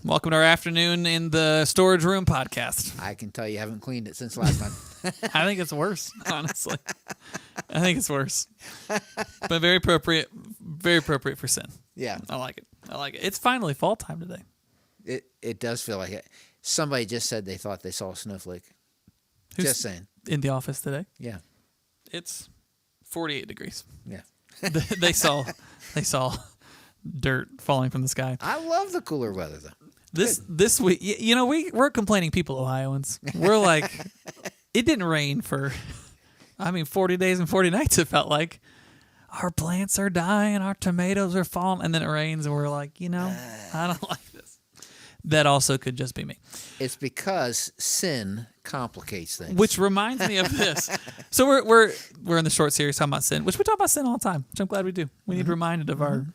Welcome to our afternoon in the storage room podcast. I can tell you haven't cleaned it since last time. I think it's worse, honestly. I think it's worse. But very appropriate for sin. Yeah. I like it. It's finally fall time today. It does feel like it. Somebody just said they thought they saw a snowflake. Who's just saying. In the office today? Yeah. It's 48 degrees. Yeah. They saw dirt falling from the sky. I love the cooler weather, though. This week, we're complaining people, Ohioans. We're like, it didn't rain for, 40 days and 40 nights, it felt like. Our plants are dying, our tomatoes are falling, and then it rains, and we're like, I don't like this. That also could just be me. It's because sin complicates things. Which reminds me of this. So we're in the short series talking about sin, which we talk about sin all the time, which I'm glad we do. We need reminded of our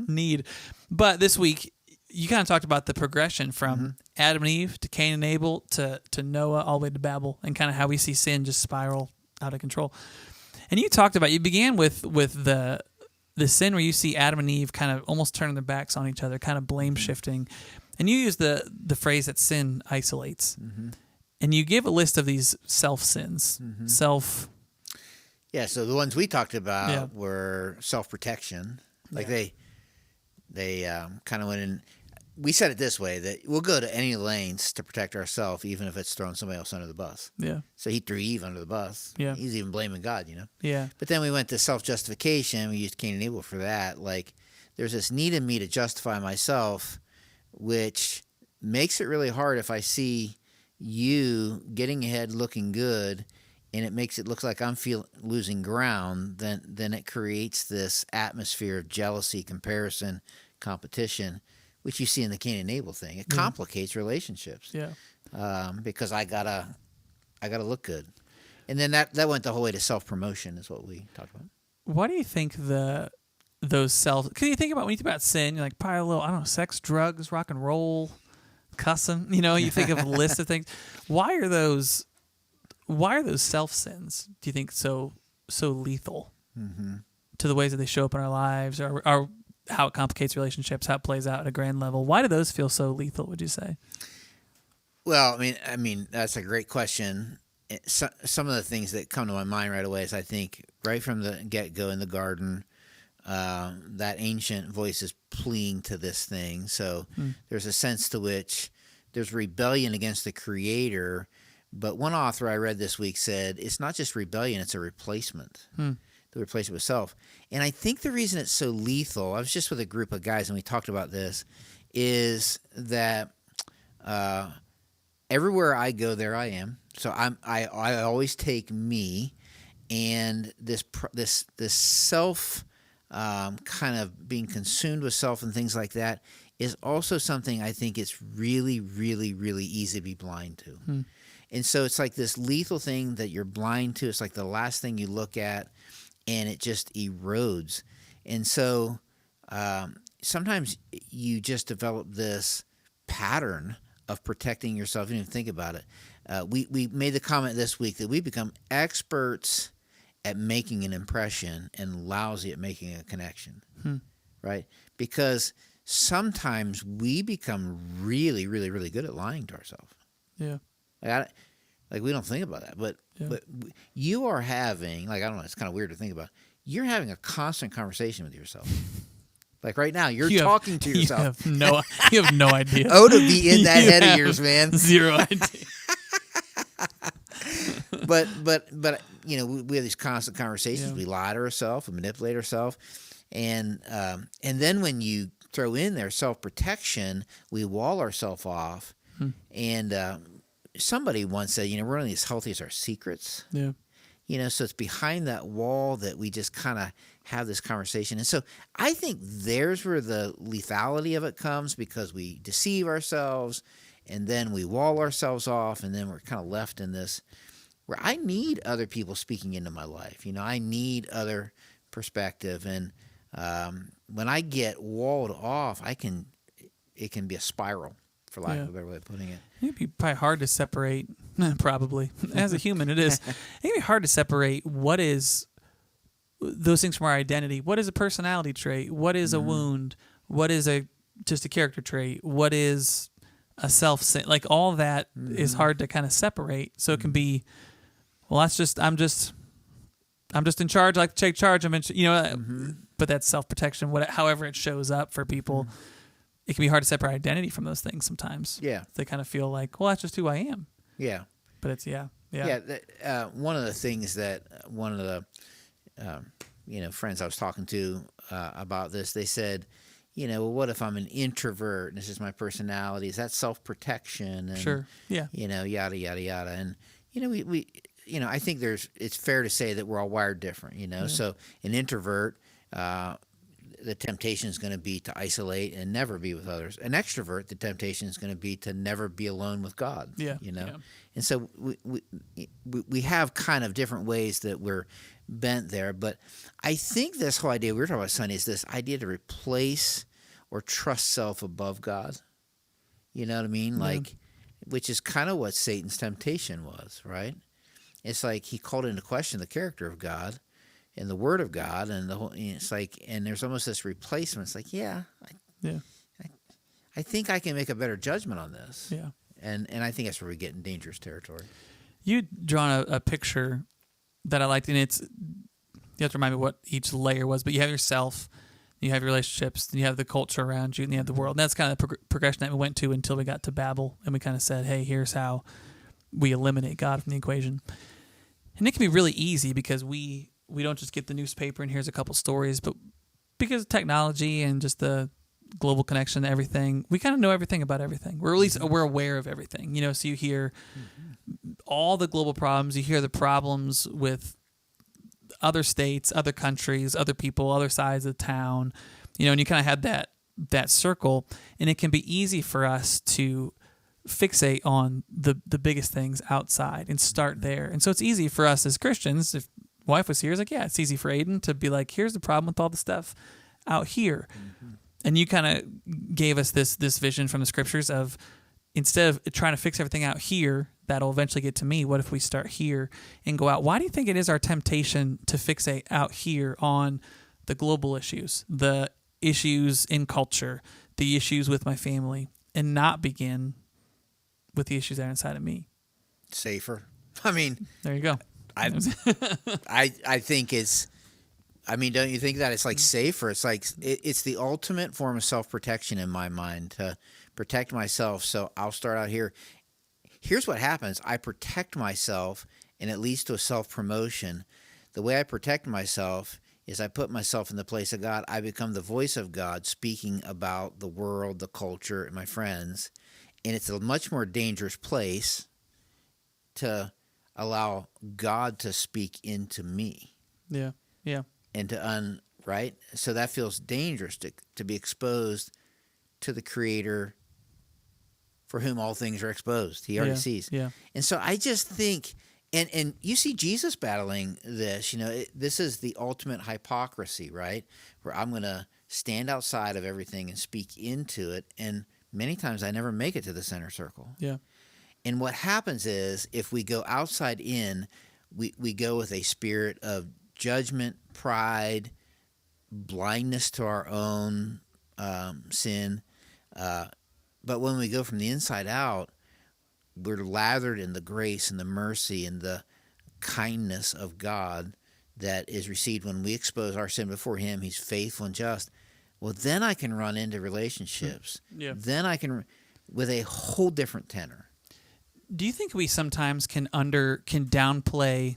need. But this week, you kind of talked about the progression from Adam and Eve to Cain and Abel to Noah all the way to Babel, and kind of how we see sin just spiral out of control. And you talked about, you began with the sin where you see Adam and Eve kind of almost turning their backs on each other, kind of blame shifting. And you use the phrase that sin isolates. And you give a list of these self-sins. Yeah, so the ones we talked about were self-protection. Like they kind of went in. We said it this way, that we'll go to any lengths to protect ourselves, even if it's throwing somebody else under the bus. Yeah. So he threw Eve under the bus. Yeah. He's even blaming God, Yeah. But then we went to self-justification. We used Cain and Abel for that. Like, there's this need in me to justify myself, which makes it really hard if I see you getting ahead, looking good, and it makes it look like I'm losing ground. Then it creates this atmosphere of jealousy, comparison, competition, which you see in the Cain and Abel thing. It complicates relationships. Yeah. Because I gotta look good, and then that went the whole way to self-promotion is what we talked about. Why do you think those self? Because you think about, when you think about sin, you're like, probably a little, sex, drugs, rock and roll, cussing. You think of a list of things. Why are those self sins, do you think, so lethal to the ways that they show up in our lives, or how it complicates relationships, how it plays out at a grand level? Why do those feel so lethal, would you say? Well, I mean that's a great question. Some of the things that come to my mind right away is, I think, right from the get-go in the garden, that ancient voice is pleading to this thing. So there's a sense to which there's rebellion against the Creator. But one author I read this week said it's not just rebellion, it's a replacement. The replacement with self. And I think the reason it's so lethal, I was just with a group of guys and we talked about this, is that everywhere I go, there I am. So I always take me, and this self kind of being consumed with self and things like that is also something I think it's really, really, really easy to be blind to. And so it's like this lethal thing that you're blind to. It's like the last thing you look at, and it just erodes. And so sometimes you just develop this pattern of protecting yourself. You don't even think about it. We made the comment this week that we become experts at making an impression and lousy at making a connection, right? Because sometimes we become really, really, really good at lying to ourselves. Yeah. Like we don't think about that, but you are having, like, I don't know, it's kind of weird to think about. You're having a constant conversation with yourself. Like right now, you're talking to yourself. You have no idea. Oh, to be in that head of yours, man. Zero idea. But we have these constant conversations. Yeah. We lie to ourselves, we manipulate ourselves, and then when you throw in there self-protection, we wall ourselves off. And somebody once said, we're only as healthy as our secrets. Yeah. So it's behind that wall that we just kind of have this conversation. And so I think there's where the lethality of it comes, because we deceive ourselves and then we wall ourselves off, and then we're kind of left in this where I need other people speaking into my life. I need other perspective. And when I get walled off, it can be a spiral, for lack of a better way of putting it. It'd be probably hard to separate, probably. As a human, it is. It'd be hard to separate what is those things from our identity. What is a personality trait? What is a wound? What is a just a character trait? What is a self, like all that is hard to kind of separate. So it can be, well, I'm just in charge. I like to take charge. But that's self-protection. However it shows up for people, it can be hard to separate identity from those things sometimes. Yeah. They kind of feel like, well, that's just who I am. Yeah. But it's, yeah. One of the things that one of the friends I was talking to about this, they said, well, what if I'm an introvert and this is my personality? Is that self-protection? And, sure. Yeah. Yada, yada, yada. And, we I think it's fair to say that we're all wired different, So an introvert, the temptation is going to be to isolate and never be with others. An extrovert, the temptation is going to be to never be alone with God. Yeah. And so we have kind of different ways that we're bent there. But I think this whole idea we were talking about Sunday is this idea to replace or trust self above God. You know what I mean? Like, which is kind of what Satan's temptation was, right? It's like he called into question the character of God and the Word of God, and the whole. It's like, and there's almost this replacement. It's like, I think I can make a better judgment on this. Yeah. And I think that's where we get in dangerous territory. You'd drawn a picture that I liked, and you have to remind me what each layer was, but you have yourself, you have your relationships, then you have the culture around you, and you have the world. And that's kind of the progression that we went to until we got to Babel, and we kind of said, hey, here's how we eliminate God from the equation. And it can be really easy because we don't just get the newspaper and here's a couple stories, but because of technology and just the global connection to everything, we kind of know everything about everything. We're at least we're aware of everything, so you hear all the global problems, you hear the problems with other states, other countries, other people, other sides of town, and you kind of have that circle, and it can be easy for us to fixate on the biggest things outside and start there. And so it's easy for us as Christians, if wife was here, it's like, yeah, it's easy for Aiden to be like, here's the problem with all the stuff out here. And you kind of gave us this vision from the scriptures of, instead of trying to fix everything out here, that'll eventually get to me, what if we start here and go out? Why do you think it is our temptation to fixate out here on the global issues, the issues in culture, the issues with my family, and not begin with the issues that are inside of me? Safer. I mean, there you go. I think it's, don't you think that it's like safer? It's like, it's the ultimate form of self-protection in my mind, to protect myself. So I'll start out here. Here's what happens. I protect myself, and it leads to a self-promotion. The way I protect myself is I put myself in the place of God. I become the voice of God speaking about the world, the culture, and my friends. And it's a much more dangerous place to allow God to speak into me. Yeah, yeah. And right? So that feels dangerous to be exposed to the Creator for whom all things are exposed. He already sees. Yeah. And so I just think, and you see Jesus battling this, this is the ultimate hypocrisy, right? Where I'm going to stand outside of everything and speak into it. And many times I never make it to the center circle. Yeah. And what happens is, if we go outside in, we go with a spirit of judgment, pride, blindness to our own sin. But when we go from the inside out, we're lathered in the grace and the mercy and the kindness of God that is received when we expose our sin before Him. He's faithful and just. Well, then I can run into relationships. Yeah. Then I can, with a whole different tenor. Do you think we sometimes can downplay?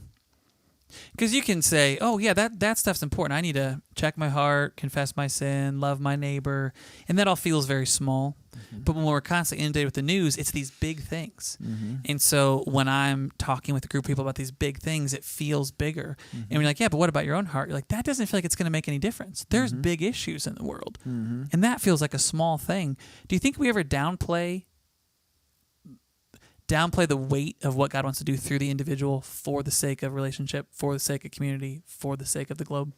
Because you can say, oh, yeah, that stuff's important. I need to check my heart, confess my sin, love my neighbor. And that all feels very small. Mm-hmm. But when we're constantly inundated with the news, it's these big things. Mm-hmm. And so when I'm talking with a group of people about these big things, it feels bigger. Mm-hmm. And we're like, yeah, but what about your own heart? You're like, that doesn't feel like it's going to make any difference. There's big issues in the world. Mm-hmm. And that feels like a small thing. Do you think we ever downplay the weight of what God wants to do through the individual for the sake of relationship, for the sake of community, for the sake of the globe?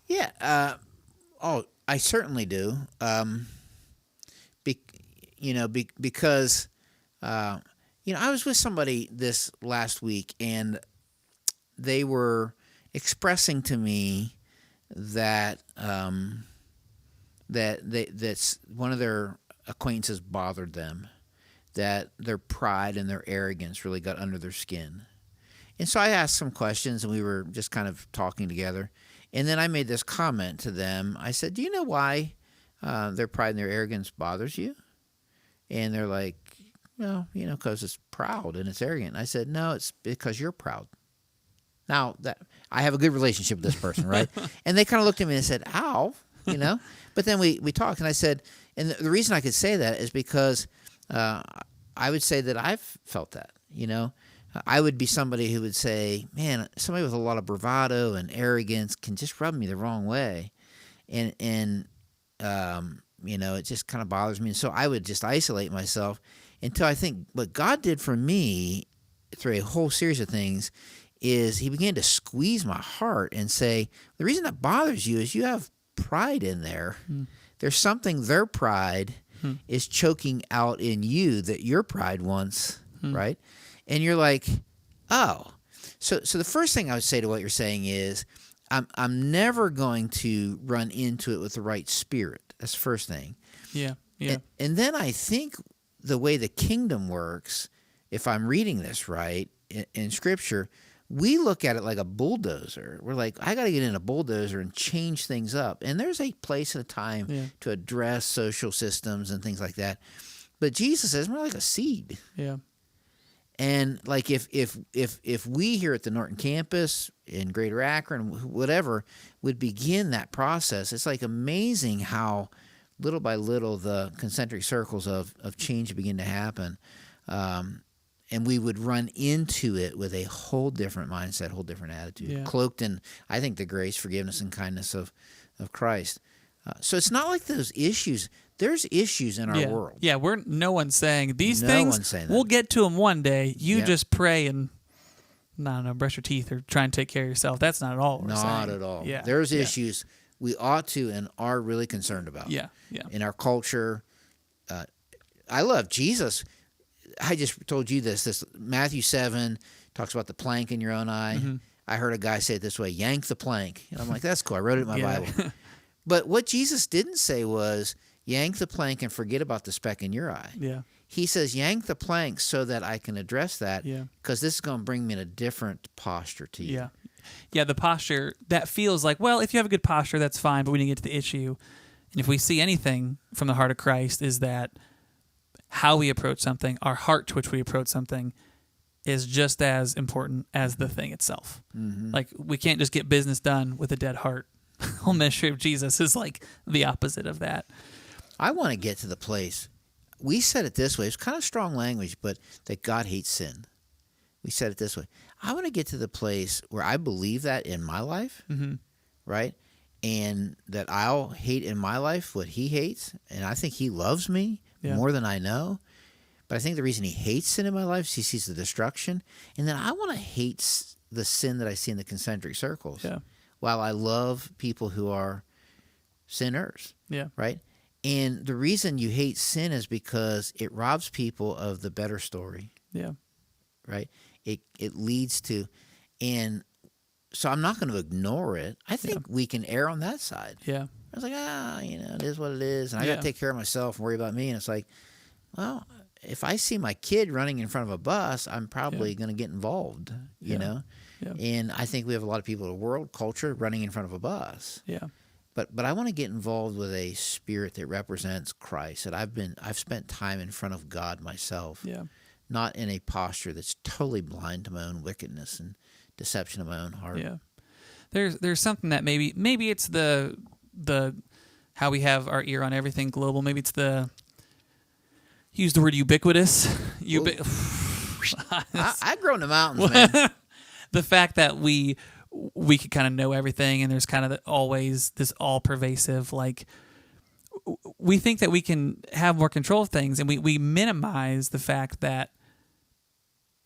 Yeah. I certainly do. Because I was with somebody this last week, and they were expressing to me that that's one of their acquaintances bothered them, that their pride and their arrogance really got under their skin. And so I asked some questions, and we were just kind of talking together. And then I made this comment to them. I said, do you know why their pride and their arrogance bothers you? And they're like, well, because it's proud and it's arrogant. I said, no, it's because you're proud. Now, that I have a good relationship with this person, right? And they kind of looked at me and said, ow, But then we talked, and I said, and the reason I could say that is because I would say that I've felt that, I would be somebody who would say, man, somebody with a lot of bravado and arrogance can just rub me the wrong way. And it just kind of bothers me. And so I would just isolate myself until I think what God did for me through a whole series of things is he began to squeeze my heart and say, the reason that bothers you is you have pride in there. There's something their pride is choking out in you that your pride wants, right? And you're like, oh. So the first thing I would say to what you're saying is I'm never going to run into it with the right spirit. That's the first thing. Yeah. And then I think the way the kingdom works, if I'm reading this right in Scripture, we look at it like a bulldozer. We're like, I got to get in a bulldozer and change things up. And there's a place and a time to address social systems and things like that. But Jesus says more like a seed. Yeah. And like if we here at the Norton campus in Greater Akron, whatever, would begin that process, it's like amazing how little by little the concentric circles of change begin to happen. And we would run into it with a whole different mindset, whole different attitude, cloaked in, I think, the grace, forgiveness, and kindness of Christ. So it's not like those issues. There's issues in our world. Yeah, no one's saying these things. One's saying that. We'll get to them one day. You just pray and, I don't know, brush your teeth or try and take care of yourself. That's not at all what we're saying. Not at all. Yeah. There's issues we ought to and are really concerned about. Yeah. In our culture. I love Jesus. I just told you this Matthew 7 talks about the plank in your own eye. Mm-hmm. I heard a guy say it this way, yank the plank. And I'm like, that's cool. I wrote it in my Bible. But what Jesus didn't say was, yank the plank and forget about the speck in your eye. Yeah. He says, yank the plank so that I can address that because this is going to bring me in a different posture to you. Yeah. Yeah, the posture, that feels like, well, if you have a good posture, that's fine, but we need to get to the issue. And if we see anything from the heart of Christ is that how we approach something, our heart to which we approach something is just as important as the thing itself. Mm-hmm. Like, we can't just get business done with a dead heart. The whole ministry of Jesus is like the opposite of that. I want to get to the place. We said it this way. It's kind of strong language, but that God hates sin. We said it this way. I want to get to the place where I believe that in my life, right? And that I'll hate in my life what he hates. And I think he loves me more than I know. But I think the reason he hates sin in my life is he sees the destruction. And then I want to hate the sin that I see in the concentric circles. Yeah. While I love people who are sinners. Yeah. Right? And the reason you hate sin is because it robs people of the better story. Yeah. Right? It leads to, and so I'm not going to ignore it. I think we can err on that side. Yeah. I was like, it is what it is. And I got to take care of myself and worry about me. And it's like, well, if I see my kid running in front of a bus, I'm probably going to get involved, you know? Yeah. And I think we have a lot of people in the world culture running in front of a bus. Yeah. But I want to get involved with a spirit that represents Christ. That I've spent time in front of God myself. Yeah. Not in a posture that's totally blind to my own wickedness and deception of my own heart. Yeah. There's something that maybe it's the how we have our ear on everything global. Maybe it's use the word ubiquitous. I grow in the mountains, man. The fact that we could kind of know everything, and there's kind of always this all-pervasive, like, we think that we can have more control of things, and we minimize the fact that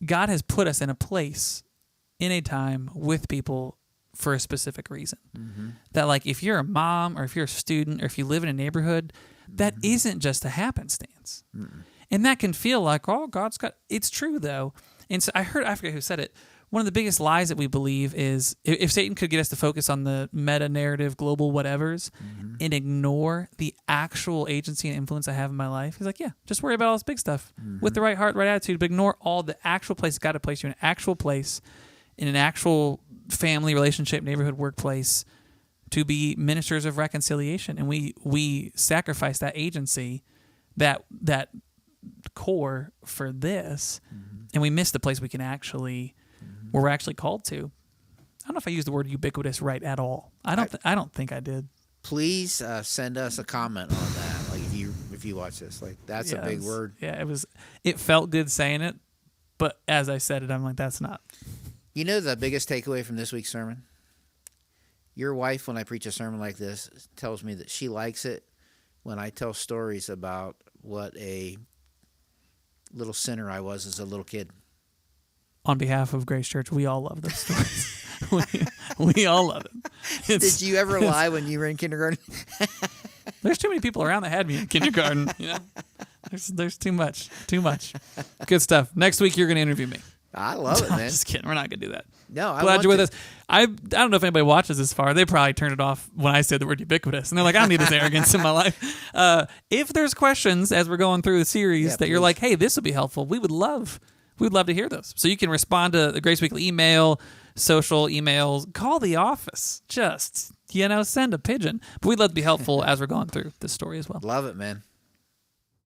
God has put us in a place, in a time, with people for a specific reason. Mm-hmm. That, like, if you're a mom, or if you're a student, or if you live in a neighborhood, that isn't just a happenstance. Mm-hmm. And that can feel like, oh, God's got... It's true, though. And so I forget who said it. one of the biggest lies that we believe is if Satan could get us to focus on the meta narrative, global whatevers, and ignore the actual agency and influence I have in my life, he's like, yeah, just worry about all this big stuff with the right heart, right attitude, but ignore all the actual place God to place you in an actual place, in an actual family, relationship, neighborhood, workplace, to be ministers of reconciliation. And we sacrifice that agency, that core for this, and we miss the place we can actually, where we're actually called to. I don't know if I used the word ubiquitous right at all. I don't think I did. Please send us a comment on that. Like if you watch this, like that's a big word. Yeah, it felt good saying it, but as I said it, I'm like, that's not. You know the biggest takeaway from this week's sermon? Your wife, when I preach a sermon like this, tells me that she likes it when I tell stories about what a little sinner I was as a little kid. On behalf of Grace Church, we all love those stories. we all love them. Did you ever lie when you were in kindergarten? There's too many people around that had me in kindergarten. You know, there's too much. Good stuff. Next week you're going to interview me. I love it, man. Just kidding. We're not going to do that. No, I'm glad you're with us. I don't know if anybody watches this far. They probably turned it off when I said the word ubiquitous, and they're like, I don't need this arrogance in my life. If there's questions as we're going through the series that you're like, hey, this would be helpful, we'd love to hear those. So you can respond to the Grace Weekly email, social emails, call the office. Just, send a pigeon. But we'd love to be helpful as we're going through this story as well. Love it, man.